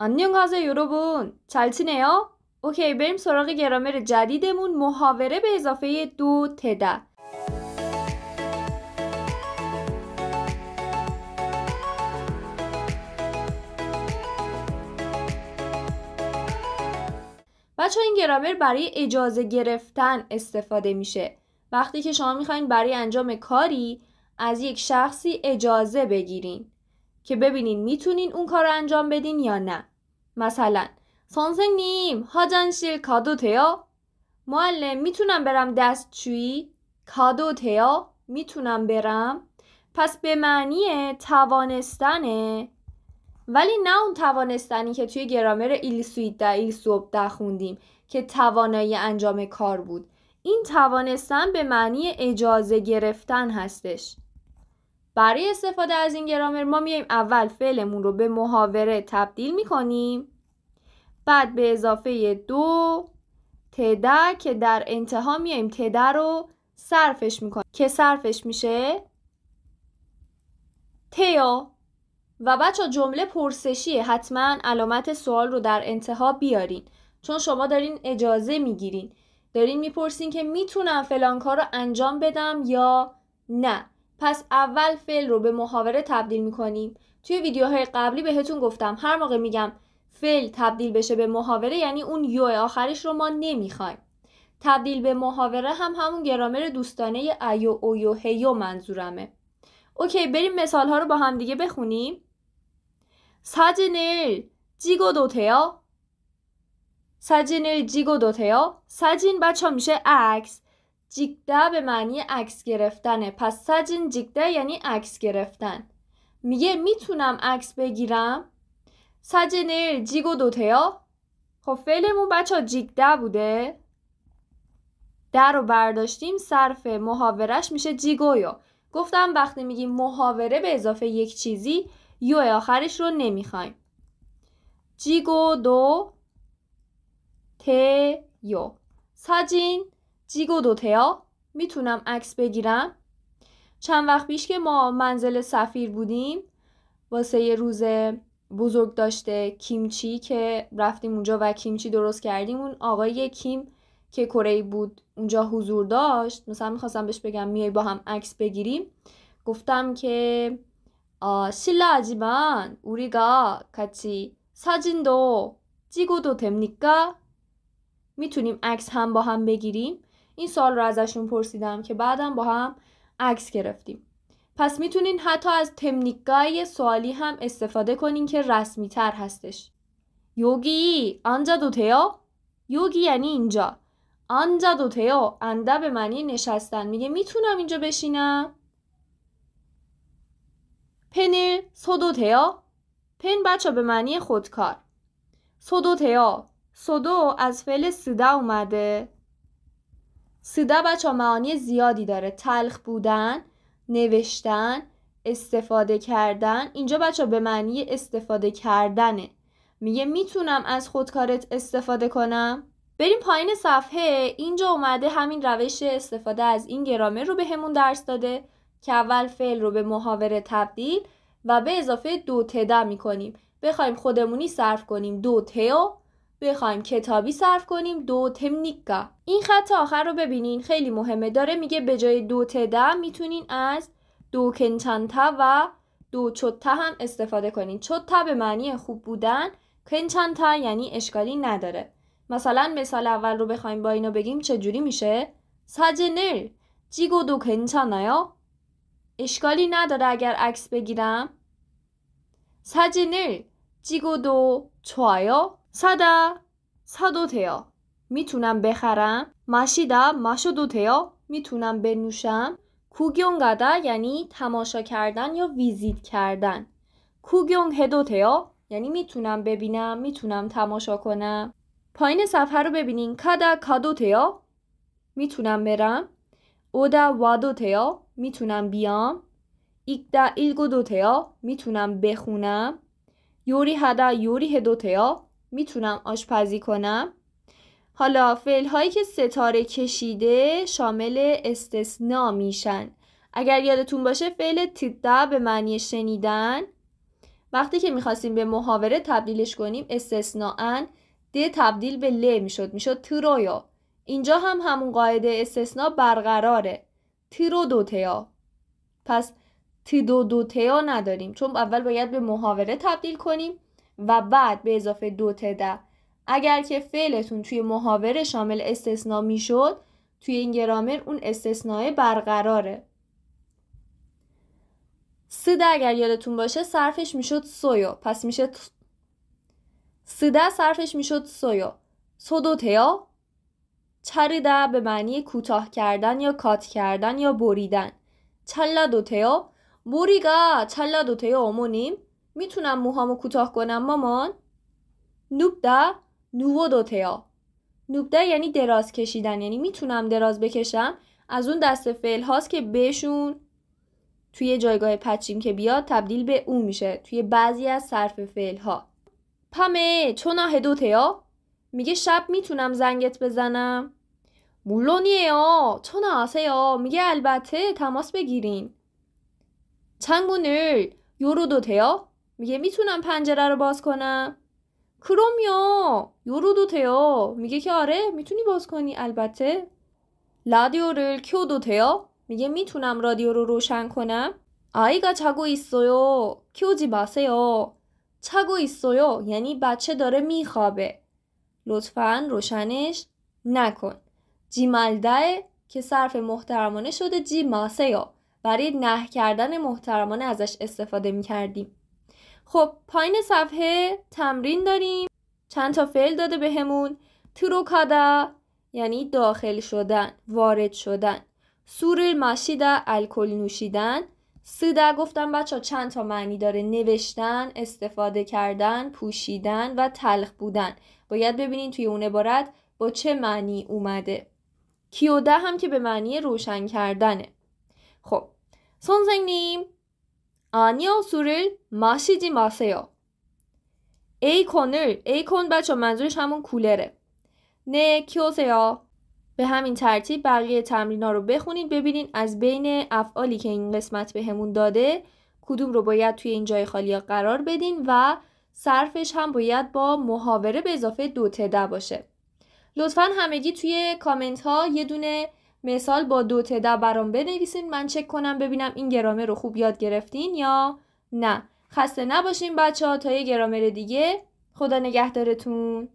안녕하세요 여러분. 잘 지내요? اوکی بریم سراغ گرامر جدیدمون محاوره به اضافه دو تدا. بچه این گرامر برای اجازه گرفتن استفاده میشه. وقتی که شما میخواین برای انجام کاری از یک شخصی اجازه بگیرین که ببینین میتونین اون کار رو انجام بدین یا نه. مثلا 선생님 화장실 가도 돼요? معلم میتونم برم دستشویی؟ 가도 돼요? میتونم برم؟ پس به معنی توانستنه، ولی نه اون توانستنی که توی گرامر ایل سویده ایل صبده خوندیم که توانایی انجام کار بود. این توانستن به معنی اجازه گرفتن هستش. برای استفاده از این گرامر ما میایم اول فعلمون رو به محاوره تبدیل میکنیم، بعد به اضافه دو تدا که در انتها میایم تدا رو صرفش میکنیم که صرفش میشه تیو. و بچه جمله پرسشیه، حتما علامت سوال رو در انتها بیارین، چون شما دارین اجازه میگیرین، دارین میپرسین که میتونم فلان کار رو انجام بدم یا نه. پس اول فعل رو به محاوره تبدیل میکنیم. توی ویدیوهای قبلی بهتون گفتم هر موقع میگم فعل تبدیل بشه به محاوره یعنی اون یو آخرش رو ما نمیخوایم. تبدیل به محاوره هم همون گرامر دوستانه ایو اویو هیو منظورمه. اوکی بریم مثال ها رو با هم دیگه بخونیم. 사진을 찍어도 돼요? 사진을 찍어도 돼요? 사진 بچه میشه عکس. 찍다 به معنی عکس گرفتنه. پس 사진 찍다 یعنی عکس گرفتن. میگه میتونم عکس بگیرم؟ 사진을 찍어도 돼요? خب فعلمون بچه 찍다 بوده. در رو برداشتیم صرف محاورش میشه جیگویو. گفتم وقتی میگیم محاوره به اضافه یک چیزی یو آخرش رو نمیخوایم. جیگو دو تیو. 사진 찍어도 돼요? میتونم عکس بگیرم؟ چند وقت پیش که ما منزل سفیر بودیم واسه یه روز بزرگ داشته کیمچی که رفتیم اونجا و کیمچی درست کردیم. اون آقای کیم که کره‌ای بود اونجا حضور داشت. مثلا میخواستم بهش بگم میای با هم عکس بگیریم. گفتم که 실례하지만 우리가 같이 사진도 찍어도 됩니까? میتونیم عکس هم با هم بگیریم؟ این سوال رو ازشون پرسیدم که بعدم با هم عکس گرفتیم. پس میتونین حتی از تمنیکای سوالی هم استفاده کنین که رسمی تر هستش. 여기 앉아도 돼요? 여기 یعنی اینجا. 앉아도 돼요. 앉아 به معنی نشستن. میگه میتونم اینجا بشینم؟ 펜을 써도 돼요? پن بچه به معنی خودکار. 써도 돼요. 써도 از فعل 쓰다 اومده. 쓰다 بچه معانی زیادی داره. تلخ بودن، نوشتن، استفاده کردن. اینجا بچه به معنی استفاده کردنه. میگه میتونم از خودکارت استفاده کنم؟ بریم پایین صفحه. اینجا اومده همین روش استفاده از این گرامر رو به همون درس داده که اول فعل رو به محاوره تبدیل و به اضافه دو تدا میکنیم. بخوایم خودمونی صرف کنیم دو تیو، بخوایم کتابی صرف کنیم دو تمنیکا. این خط آخر رو ببینین خیلی مهمه. داره میگه به جای دو تدا میتونین از دو کنچانتا و دو چوتا هم استفاده کنین. چوتا به معنی خوب بودن، کنچانتا یعنی اشکالی نداره. مثلا مثال اول رو بخوایم با اینو بگیم چجوری میشه؟ 사진을 찍어도 괜찮아요? اشکالی نداره اگر عکس بگیرم؟ 사진을 찍어도 좋아요? 사도 돼요. میتونم بخرم؟ 마셔도 돼요? میتونم بنوشم؟ 구경 가다 یعنی تماشا کردن یا ویزیت کردن. 구경해도 돼요? یعنی میتونم ببینم، میتونم تماشا کنم. پایین صفحه رو ببینین. کادا کادو تیا، میتونم برم. اودا وادو تیا، میتونم بیام. ایکدا ایلگو دو تیا، میتونم بخونم. یوری هدا یوری هدو تیا، میتونم آشپزی کنم. حالا فعل هایی که ستاره کشیده شامل استثناء میشن. اگر یادتون باشه فعل تیدا به معنی شنیدن، وقتی که میخواستیم به محاوره تبدیلش کنیم استثناءن د تبدیل به ل میشد ترویا. اینجا هم همون قاعده استثناء برقراره. تیرو دوتیا. پس تیدو دوتیا نداریم چون اول باید به محاوره تبدیل کنیم و بعد به اضافه دوتدا. اگر که فعلتون توی محاوره شامل استثناء میشد توی این گرامر اون استثناء برقراره. سده اگر یادتون باشه صرفش میشد سویو، پس میشه سده صرفش میشد سویو. سودو تیا. چریده به معنی کوتاه کردن یا کات کردن یا بریدن. چلا دو تیا. بوریگا چلا دو تیا امونیم. میتونم موهامو کوتاه کنم مامان؟ نوبده نوو دو تیا. نوبده یعنی دراز کشیدن، یعنی میتونم دراز بکشم. از اون دسته فعل هاست که بهشون توی جایگاه پچیم که بیاد تبدیل به اون میشه توی بعضی از صرف فعل ها. پمه چونا هدو تیا. میگه شب میتونم زنگت بزنم؟ مولونیه چونا آسه میگه البته تماس بگیرین. چنگونر یورو دو تیا. میگه میتونم پنجره رو باز کنم؟ کرومیا یورو دو تیا. میگه که آره میتونی باز کنی البته. رادیورل کیو دو تیا. میگه میتونم رادیو رو روشن کنم؟ آیگا چاگو ایستویو کیوجی باسه‌یو. چاگو ایستویو یعنی بچه داره میخوابه، لطفاً روشنش نکن. جیمالده که صرف محترمانه شده جیماسه‌یو، برای نه کردن محترمانه ازش استفاده میکردیم. خب پایین صفحه تمرین داریم. چند تا فعل داده بهمون. تروکادا یعنی داخل شدن، وارد شدن. سور ماشیدا الکل نوشیدن. سیدا گفتم بچه چند تا معنی داره: نوشتن، استفاده کردن، پوشیدن و تلخ بودن. باید ببینین توی اون عبارت با چه معنی اومده. کیوده هم که به معنی روشن کردنه. خب 선생님 아니요 술을 마시지 마세요. 에이콘을 에이콘 بچه منظورش همون کولره. نه کیوسیا. به همین ترتیب بقیه تمرینا رو بخونید ببینید از بین افعالی که این قسمت بهمون داده کدوم رو باید توی این جای خالی قرار بدین و صرفش هم باید با محاوره به اضافه دوتده باشه. لطفاً همگی توی کامنت ها یه دونه مثال با دوتده برام بنویسین، من چک کنم ببینم این گرامر رو خوب یاد گرفتین یا نه. خسته نباشین بچه ها، تا یه گرامر دیگه. خدا نگهدارتون.